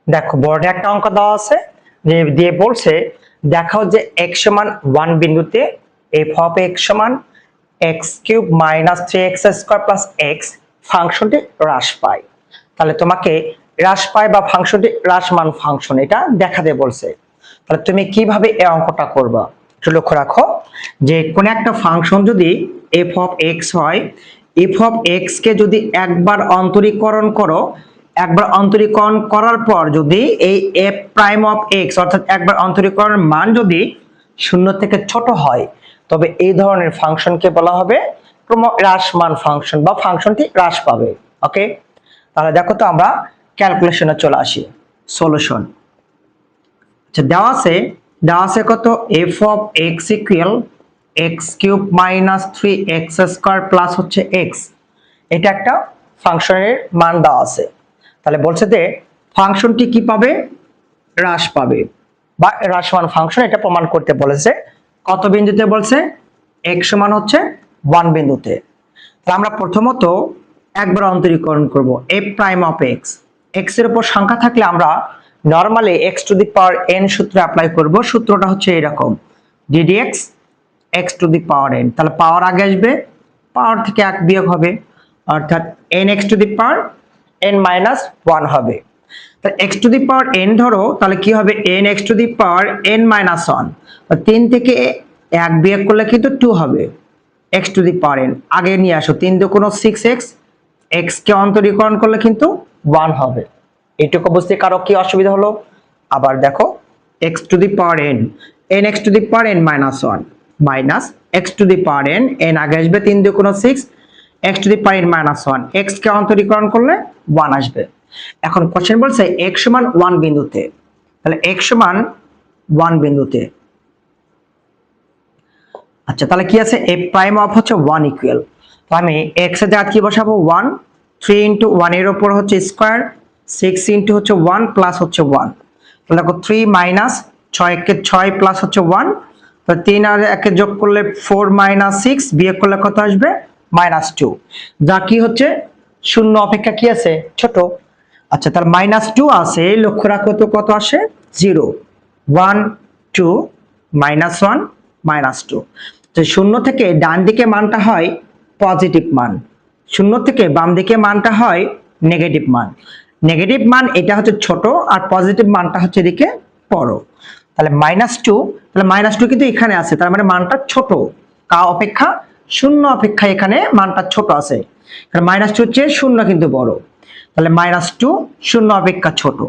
দেখো বোর্ডে একটা অঙ্ক দেওয়া আছে যে দিয়ে বলছে দেখাও যে x সমান 1 বিন্দুতে f অফ x সমান x cube minus 3x square plus x ফাংশনটি হ্রাস পায়। তাহলে তোমাকে হ্রাস পায় বা ফাংশনটি হ্রাসমান ফাংশন এটা দেখাতে বলছে। তাহলে তুমি কিভাবে এই অঙ্কটা করবা একটু লক্ষ্য রাখো যে কোন একটা ফাংশন যদি f অফ x হয়, f অফ x কে যদি একবার অন্তরীকরণ করো, একবার অন্তরীকরণ করার পর যদি এই f প্রাইম অফ x অর্থাৎ একবার অন্তরীকরণের মান যদি শূন্য থেকে ছোট হয় তবে এই ধরনের ফাংশনকে বলা হবে ক্রমহ্রাসমান ফাংশন বা ফাংশনটি হ্রাস পাবে। ওকে, তাহলে দেখো তো আমরা ক্যালকুলেশনে চলে আসি। সলিউশন আচ্ছা দেওয়া আছে কত f of x equal x cube minus 3x square plus হচ্ছে x, এটা একটা ফাংশনের মান দেওয়া আছে। তাহলে বলছে যে ফাংশনটি কি পাবে, হ্রাস পাবে বা হ্রাসমান ফাংশন এটা প্রমাণ করতে বলেছে। কত বিন্দুতে বলছে, x সমান হচ্ছে 1 বিন্দুতে। তাহলে আমরা প্রথমত একবার অন্তরীকরণ করব f prime of x, x এর উপর সংখ্যা থাকলে আমরা normally x to the power n সূত্র অ্যাপ্লাই করব। সূত্রটা হচ্ছে এরকম ddx x to the power n, তাহলে পাওয়ার আগে আসবে, পাওয়ার থেকে 1 বিয়োগ হবে অর্থাৎ nx to the power n minus 1 হবে। তাহলে x to the power n ধরো, তাহলে কি হবে nx to the power n minus 1, 3 থেকে 1 বিয়োগ করলে কিন্তু 2 হবে। x to the power n আগে নিয়ে আসো, 3 2 কোনো 6x, x কে অন্তরীকরণ করলে কিন্তু 1 হবে। এইটুকু বুঝতে কারো কি অসুবিধা হলো? আবার দেখো x to the power n, nx to the power n minus 1 minus x to the power n, n আগে আসবে 3 2 কোনো 6, x to the power n minus 1, x কে অন্তরীকরণ করলে 1 আসবে। এখন কোশ্চেন বলছে x সমান 1 বিন্দুতে, তাহলে x সমান 1 বিন্দুতে। আচ্ছা তাহলে কি আছে f প্রাইম অফ হচ্ছে 1 ইকুয়াল, তো আমি x এর জায়গায় কি বসাবো 1, 3 ইনটু 1 এর উপর হচ্ছে স্কয়ার, 6 ইনটু হচ্ছে 1 প্লাস হচ্ছে 1, তাহলে দেখো 3 মাইনাস 6 কে 6 প্লাস হচ্ছে 1, তো 3 আর 1 কে যোগ করলে 4 মাইনাস 6 বিয়োগ করলে কত আসবে মাইনাস 2, যা কি হচ্ছে শূন্য অপেক্ষা কি আছে ছোট। আচ্ছা তাহলে মাইনাস 2 আছে, লক্ষ্য রাখো তো কত আসে 0 1 2 মাইনাস 1 মাইনাস 2। তো শূন্য থেকে ডান দিকে মানটা হয় পজিটিভ মান, শূন্য থেকে বাম দিকে মানটা হয় নেগেটিভ মান। নেগেটিভ মান এটা হচ্ছে ছোট আর পজিটিভ মানটা হচ্ছে এদিকে বড়। তাহলে মাইনাস 2, তাহলে মাইনাস 2 কিন্তু এখানে আছে, তার মানে মানটা ছোট কা অপেক্ষা, শূন্য অপেক্ষা এখানে মানটা ছোট আছে, কারণ মাইনাস 2 চেয়ে শূন্য কিন্তু বড়। তাহলে মাইনাস 2 শূন্য অপেক্ষা ছোট।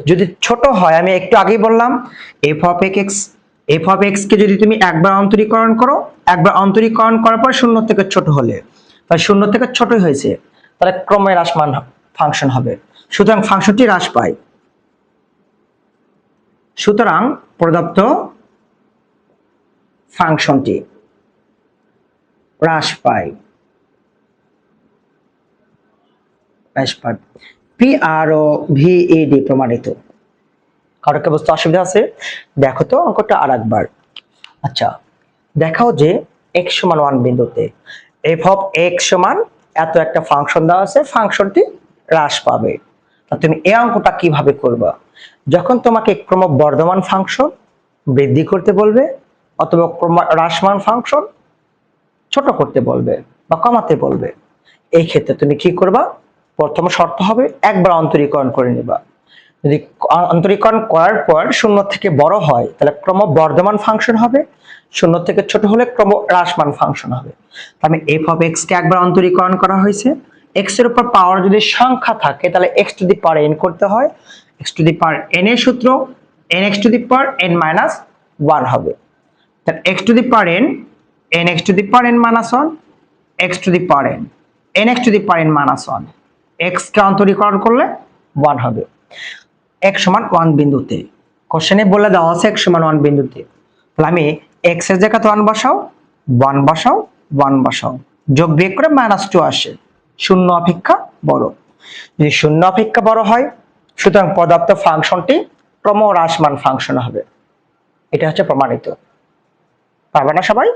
যদি ছোট হয় আমি একটু আগেই বললাম f অফ x কে যদি তুমি একবার অন্তরীকরণ করো, একবার অন্তরীকরণ করার পর শূন্য থেকে ছোট হলে, তাহলে শূন্য থেকে ছোটই হয়েছে, তাহলে ক্রমে হ্রাসমান ফাংশন হবে। সুতরাং ফাংশনটি হ্রাস পায়। সুতরাং প্রদত্ত ফাংশনটি হ্রাস পায়, P R O V E D প্রমাণিত। কারোকে বুঝতে অসুবিধা আছে? দেখো তো অঙ্কটা আরেকবার। আচ্ছা দেখাও যে x সমান 1 বিন্দুতে f অফ x সমান এত একটা ফাংশন দেওয়া আছে, ফাংশনটি হ্রাস পাবে। তা তুমি এই অঙ্কটা কিভাবে করবা? যখন তোমাকে ক্রমবর্ধমান ফাংশন বৃদ্ধি করতে বলবে অথবা হ্রাসমান ফাংশন ছোট করতে বলবে বা কমাতে বলবে, এই ক্ষেত্রে তুমি কি করবা? প্রথম শর্ত হবে একবার অন্তরীকরণ করে নিবা। যদি অন্তরীকরণ করার পর শূন্য থেকে বড় হয় তাহলে ক্রমবর্ধমান ফাংশন হবে, শূন্য থেকে ছোট হলে ক্রমহ্রাসমান ফাংশন হবে। আমি f অফ x কে একবার অন্তরীকরণ করা হয়েছে, x এর উপর পাওয়ার যদি সংখ্যা থাকে তাহলে x to the power n করতে হয়, x to the power n এর সূত্র nx to the power n minus 1 হবে। তাহলে x to the power n, nx to the power n minus 1, x to the power n, nx to the power n minus 1, x কে অন্তরীকরণ করলে 1 হবে। x সমান 1 বিন্দুতে, কোশ্চেনে বলে দেওয়া আছে x সমান 1 বিন্দুতে, তাহলে আমি x এর জায়গাতে 1 বসাও, 1 বসাও, 1 বসাও, যোগ বিয়োগ করে মাইনাস 2 আসে, শূন্য অপেক্ষা বড়। যদি শূন্য অপেক্ষা বড় হয় সুতরাং প্রদত্ত ফাংশনটি ক্রমহ্রাসমান ফাংশন হবে। এটা হচ্ছে প্রমাণিত। পারবে না সবাই?